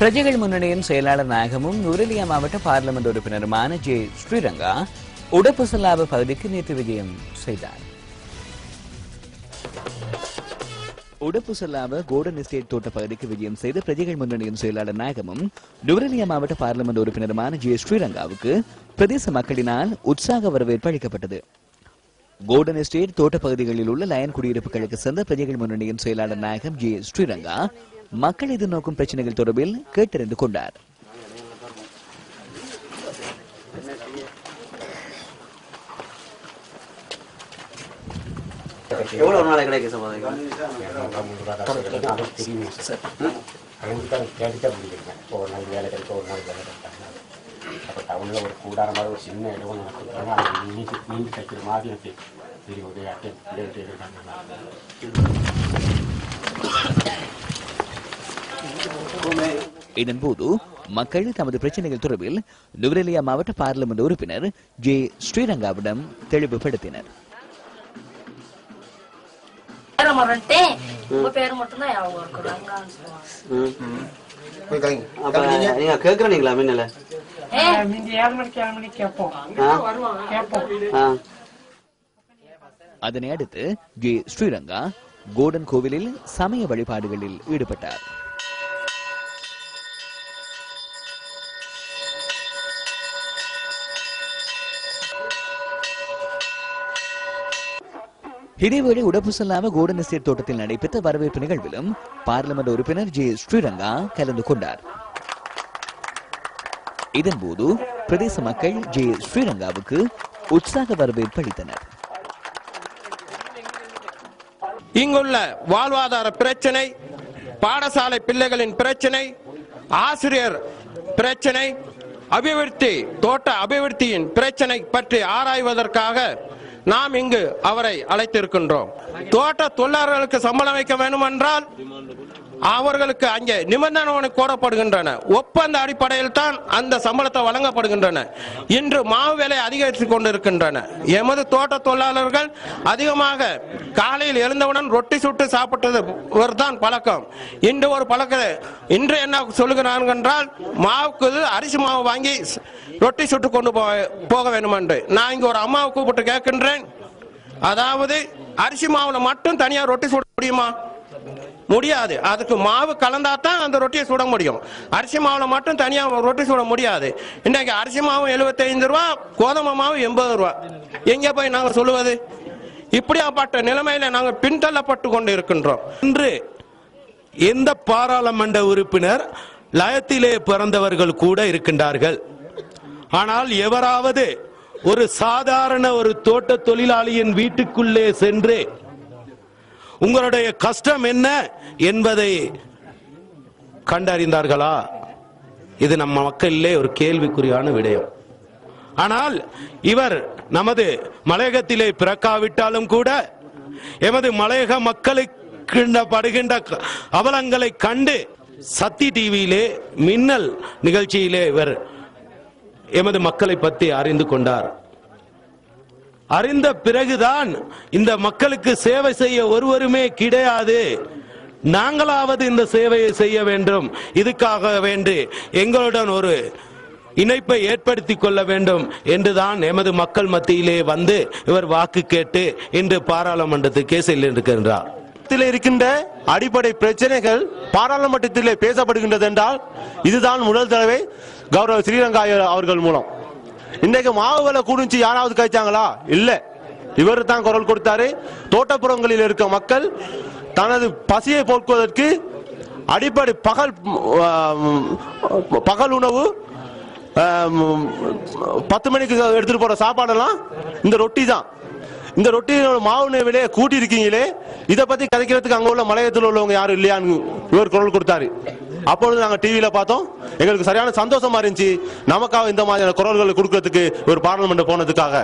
பிரஜைகள் முன்னணியின் செயலாளர் நாயகமும் நுவரெலியா மாவட்ட பார்லிமெண்ட் உறுப்பினருமான ஜே ஸ்ரீரங்கா உடப்புசலாப பகுதிக்கு நேற்று விஜயம் செய்தார். உடப்புசலாப கோல்டன் எஸ்டேட் தோட்ட பகுதிக்கு விஜயம் செய்த பிரஜைகள் முன்னணியின் செயலாளர் நாயகமும் நுவரெலியா மாவட்ட பார்லிமெண்ட் உறுப்பினருமான ஜே ஸ்ரீரங்காவுக்கு பிரதேச மக்களினால் உற்சாக வரவேற்பு அளிக்கப்பட்டது. கோல்டன் எஸ்டேட் தோட்ட பகுதிகளில் உள்ள லயன் குடியிருப்புகளுக்கு சென்ற பிரஜைகள் முன்னணியின் செயலாளர் நாயகம் ஜே ஸ்ரீரங்கா மக்கள் எதிர்நோக்கும் பிரச்சனைகள் தொடர்பில் கேட்டறிந்து கொண்டார். எவ்வளவு நாளை கிடைக்க சம்பாதிக்கும்? அப்போ டவுனில் ஒரு கூடார மாதிரி ஒரு சின்ன இடம் நீந்தி தைக்கிற மாதிரி இருக்கு. சரி உதயாட்டை இதன்போது மக்கள் தமது பிரச்சனைகள் தொடர்பில் நுவரெலியா மாவட்ட பார்லிமெண்ட் உறுப்பினர் ஜே ஸ்ரீரங்காவிடம் தெளிவுபடுத்தினர். கேக்குறீங்களா மின்னல அதனை அடுத்து ஜே ஸ்ரீரங்கா கோல்டன் கோவிலில் சமய வழிபாடுகளில் ஈடுபட்டார். இதேவேளை உடப்புசல்லாம கோல்டன் எஸ்டேட் தோட்டத்தில் நடைபெற்ற வரவேற்பு நிகழ்விலும் பார்லிமெண்ட் உறுப்பினர் ஜே ஸ்ரீரங்கா கலந்து கொண்டார். இதன்போது பிரதேச மக்கள் ஜே ஸ்ரீரங்காவுக்கு உற்சாக வரவேற்பு அளித்தனர். இங்குள்ள வாழ்வாதார பிரச்சனை, பாடசாலை பிள்ளைகளின் பிரச்சனை, ஆசிரியர் பிரச்சனை, அபிவிருத்தி தோட்ட அபிவிருத்தியின் பிரச்சனை பற்றி ஆராய்வதற்காக நாம் இங்கு அவரை அழைத்திருக்கின்றோம். தோட்ட தொழிலாளர்களுக்கு சம்பளம் வைக்க வேண்டும் என்றால் அவர்களுக்கு அங்கே நிபந்தனை கோரப்படுகின்றன. ஒப்பந்த அடிப்படையில் தான் அந்த சம்பளத்தை வழங்கப்படுகின்றன. இன்று மாவு விலை அதிகரித்துக் கொண்டிருக்கின்றன. எமது தோட்ட தொழிலாளர்கள் அதிகமாக காலையில் எழுந்தவுடன் ரொட்டி சுட்டு சாப்பிட்டது தான் பழக்கம். இன்று ஒரு இன்று என்ன சொல்லுகிறார்கள் என்றால் மாவுக்கு அரிசி மாவு வாங்கி ரொட்டி சுட்டு கொண்டு போக வேண்டும் என்று. நான் இங்கு ஒரு அம்மாவை கூப்பிட்டு கேட்கின்றேன், அதாவது அரிசி மாவுல மட்டும் தனியா ரொட்டி சுட முடியுமா? முடியாது. அதுக்கு மாவு கலந்தா தான் அந்த ரொட்டியை சுட முடியும். அரிசி மாவுல மட்டும் தனியா ரொட்டி சுட முடியாது. இன்னைக்கு அரிசி மாவு 75 ரூபா, கோதுமை மாவு 80 ரூபா. எங்க போய் நாங்க சொல்லுவது? இப்படியாப்பட்ட நிலைமையில நாங்கள் பின்தள்ளப்பட்டு கொண்டு இருக்கின்றோம். இன்று எந்த பாராளுமன்ற உறுப்பினர் லயத்திலே பிறந்தவர்கள் கூட இருக்கின்றார்கள். ஆனால் எவராவது ஒரு சாதாரண ஒரு தோட்ட தொழிலாளியின் வீட்டுக்குள்ளே சென்று உங்களுடைய கஷ்டம் என்ன என்பதை கண்டறிந்தார்களா? இது நம்ம மக்களிலே ஒரு கேள்விக்குறியான விடயம். ஆனால் இவர் நமது மலையகத்திலே பிறக்காவிட்டாலும் கூட எமது மலையக மக்களுக்கு படுகின்ற அவலங்களை கண்டு சக்தி டிவியிலே மின்னல் நிகழ்ச்சியிலே இவர் எமது மக்களை பற்றி அறிந்து கொண்டார். அறிந்த பிறகுதான் இந்த மக்களுக்கு சேவை செய்ய ஒருவருமே கிடையாது, நாங்களாவது இந்த சேவையை செய்ய வேண்டும், இதுக்காக வேண்டி எங்களுடன் ஒரு இணைப்பை ஏற்படுத்தி கொள்ள வேண்டும் என்றுதான் எமது மக்கள் மத்தியிலே வந்து இவர் வாக்கு கேட்டு இன்று பாராளுமன்றத்துக்கே செல்லிருக்கின்றார். இருக்கின்ற அடிப்படை பிரச்சனைகள் பாராளுமன்றத்திலே பேசப்படுகின்றது என்றால் இதுதான் முதல் தடவை கௌரவ ஸ்ரீரங்கா அவர்கள் மூலம். இன்றைக்கு மாவு விலை கூடிச்சு யாராவது கழிச்சாங்களா? இல்ல, இவர் தான் குரல் கொடுத்தாரு. தோட்டப்புறங்களில் இருக்க மக்கள் தனது பசியை போக்குவதற்கு அடிப்படை பகல் உணவு 10 மணிக்கு எடுத்துட்டு போற சாப்பாடெல்லாம் இந்த ரொட்டி தான். இந்த ரொட்டியோட மாவு விலையை கூட்டி இருக்கீங்களே, இதை பத்தி கதைக்கிறதுக்கு அங்க உள்ள மலையத்தில் உள்ளவங்க யாரும் இல்லையான்னு இவர் குரல் கொடுத்தாரு. அப்பொழுது நாங்க டிவியில பார்த்தோம், எங்களுக்கு சரியான சந்தோஷமா இருந்துச்சு. நமக்காக இந்த மாதிரியான குரல்களை கொடுக்கறதுக்கு ஒரு பார்லிமெண்ட் போனதுக்காக